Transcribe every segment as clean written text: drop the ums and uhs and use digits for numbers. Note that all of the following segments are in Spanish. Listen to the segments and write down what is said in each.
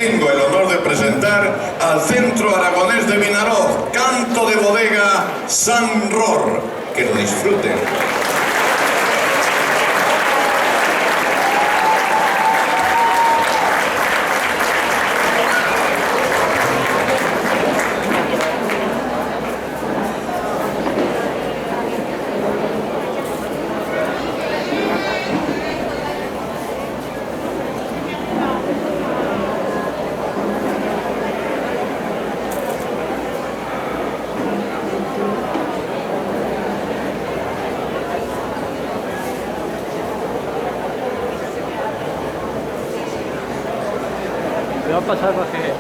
Tengo el honor de presentar al Centro Aragonés de Vinaroz, canto de bodega San Ror. Que lo disfruten. Me va a pasar porque...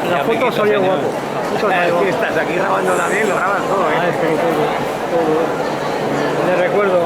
La foto salió guapo. Aquí estás, aquí grabando también, lo grabas todo, ¿eh? Ah, es que todo. Le recuerdo.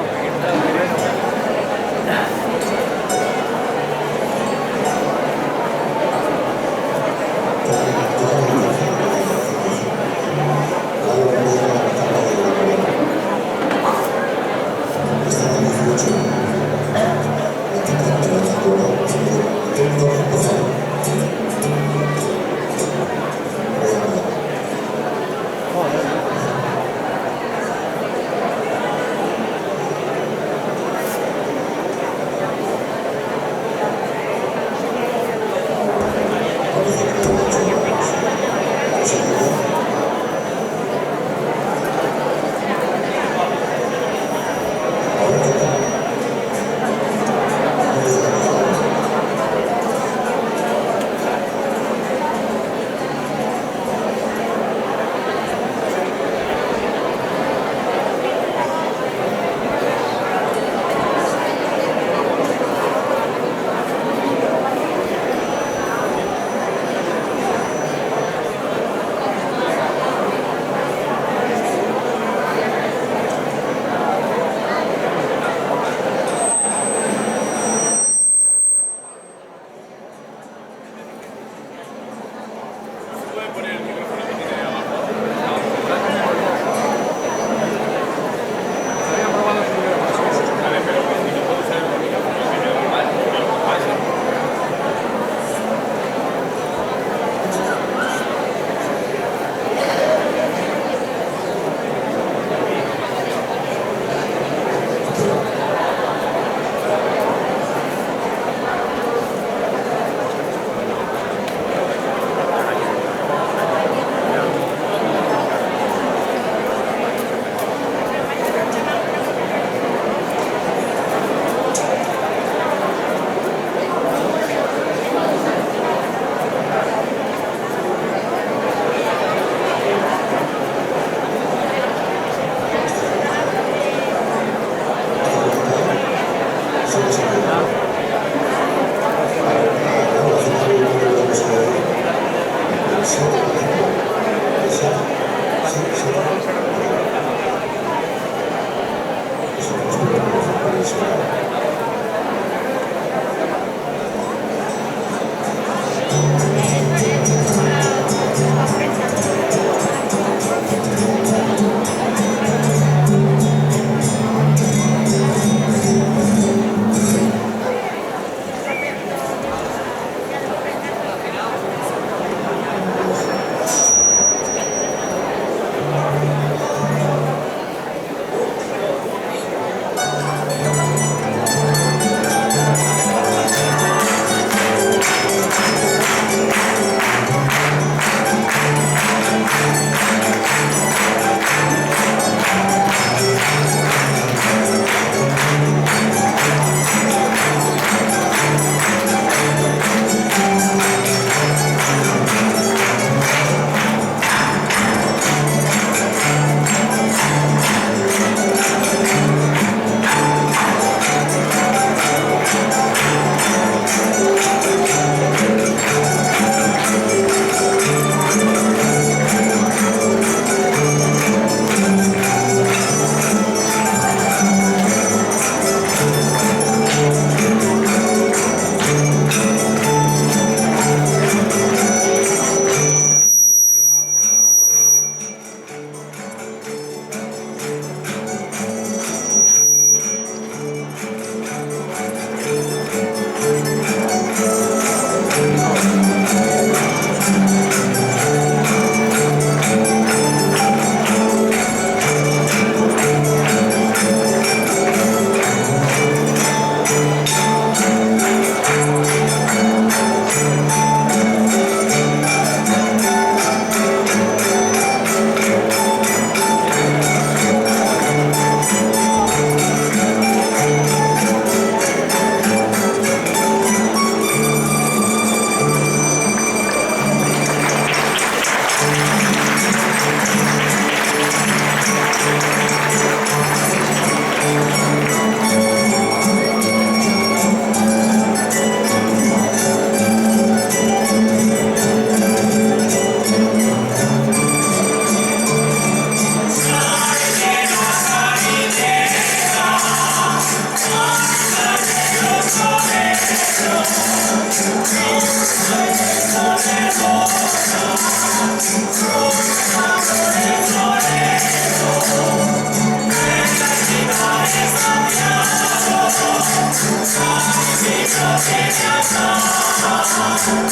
Una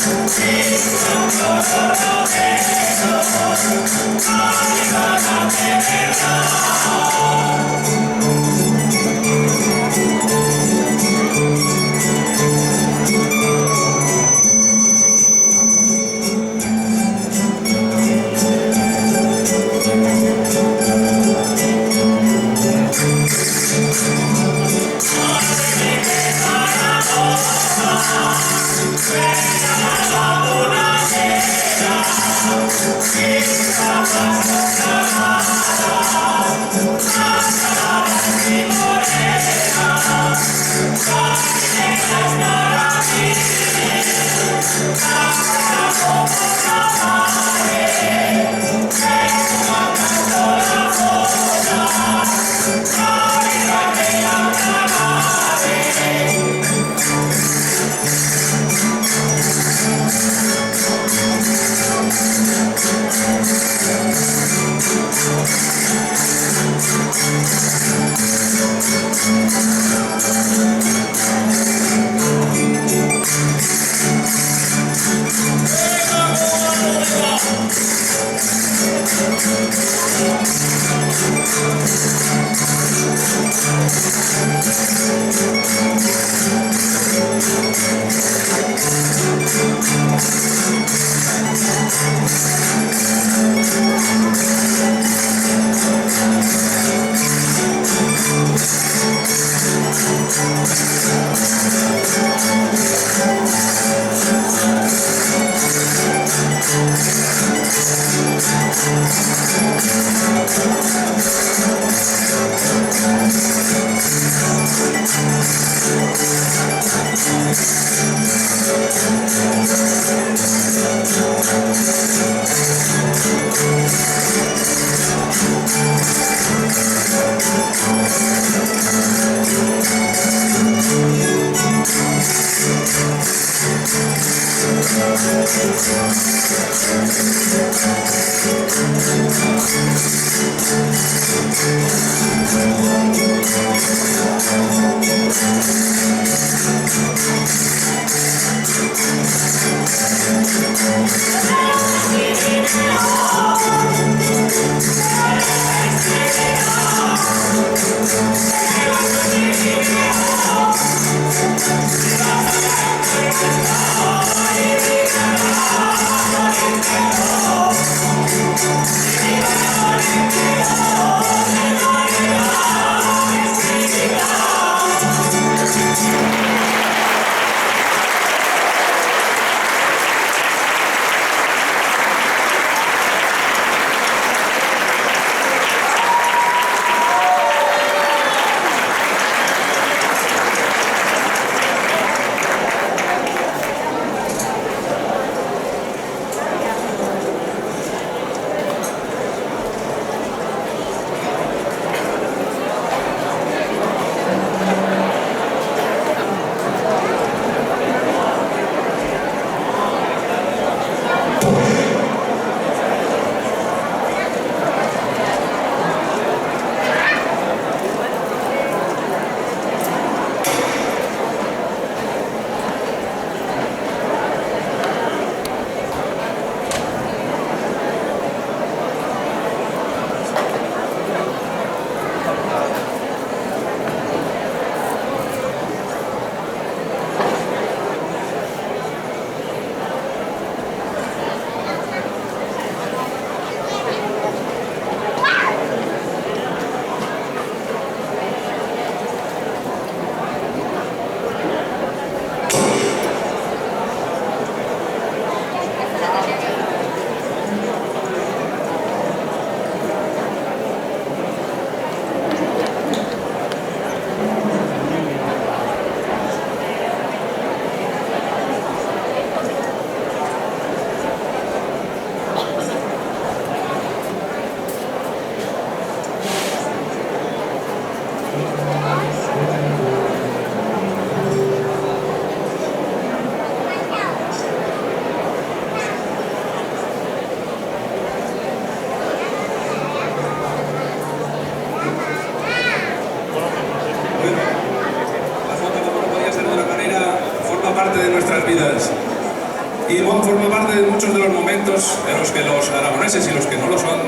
y bueno, forma parte de muchos de los momentos en los que los aragoneses y los que no lo son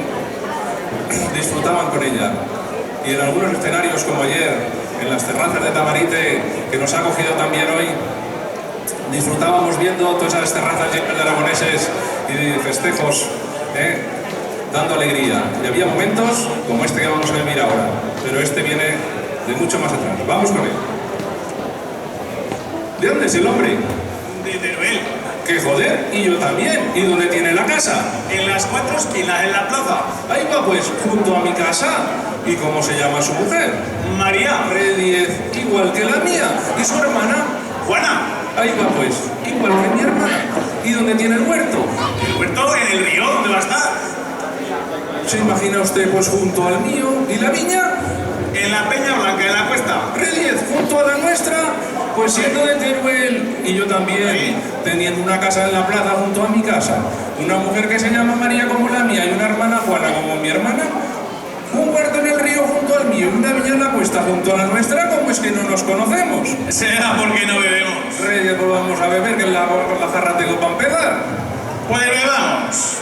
disfrutaban con ella. Y en algunos escenarios como ayer, en las terrazas de Tamarite, que nos ha acogido también hoy, disfrutábamos viendo todas esas terrazas llenas de aragoneses y de festejos, dando alegría. Y había momentos como este que vamos a vivir ahora, pero este viene de mucho más atrás. Vamos con él. ¿De dónde es el hombre? De Teruel. ¡Qué joder! Y yo también. ¿Y dónde tiene la casa? En las 4 esquinas, en la plaza. Ahí va pues, junto a mi casa. ¿Y cómo se llama su mujer? María. Rediez, igual que la mía. ¿Y su hermana? Juana. Ahí va pues, igual que mi hermana. ¿Y dónde tiene el huerto? El huerto en el río, ¿dónde va a estar? ¿Se imagina usted pues junto al mío? ¿Y la viña? En la Peña Blanca, en la cuesta. Rediez, junto a la nuestra. Pues siendo de Teruel, y yo también, teniendo una casa en la plaza junto a mi casa, una mujer que se llama María como la mía y una hermana Juana como mi hermana, un huerto en el río junto al mío y una viña en la cuesta junto a la nuestra, ¿cómo es que no nos conocemos? Será porque no bebemos. Reyes, pues vamos a beber, que la jarra tengo para empezar. Pues bebamos.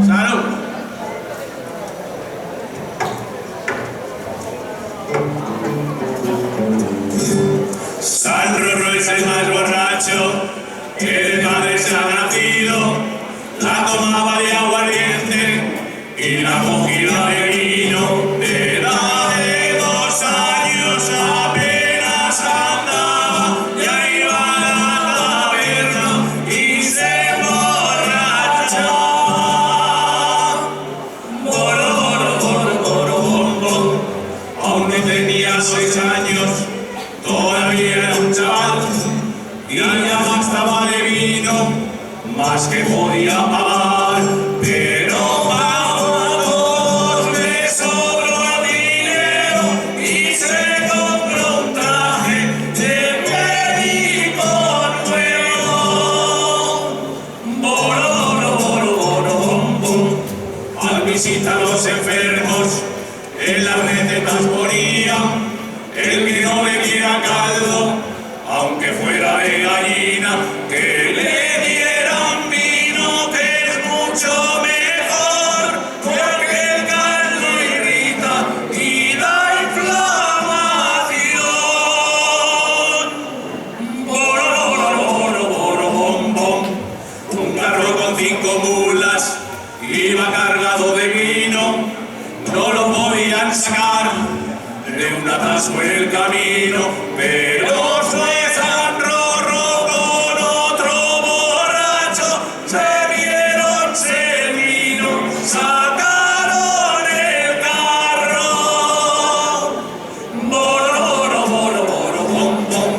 Salud. San Rorro es el más borracho que de padre se ha nacido, la tomaba de aguardiente y la cogida de vino. De edad de 2 años apenas andaba, ya iba a la taberna y se emborrachaba. Boro, boro, boro, boro, bom, bom. Aún no tenía 6 años, todavía era un chaval y ya bastaba de vino más que podía pagar, pero a todos le sobró dinero y se compró un traje de médico nuevo. Boro, boro, boro, boro, bom, bom. Al visitar a los enfermos en las recetas ponía el que no bebiera caldo, aunque fuera de gallina, que le dieran vino, que es mucho mejor, porque el caldo irrita y da inflamación. Boro, boro, boro, boro, bom, bom. Un carro con 5 mulas iba cargado de vino, no lo podían sacar de un atasco en el camino, pero fue San Rorro con otro borracho, se vieron servido, sacaron el carro. Boro, boro, boro, boro, bom, bom.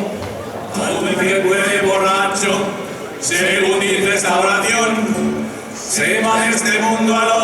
Al decir de borracho, según dice esta oración, se va de este mundo al otro.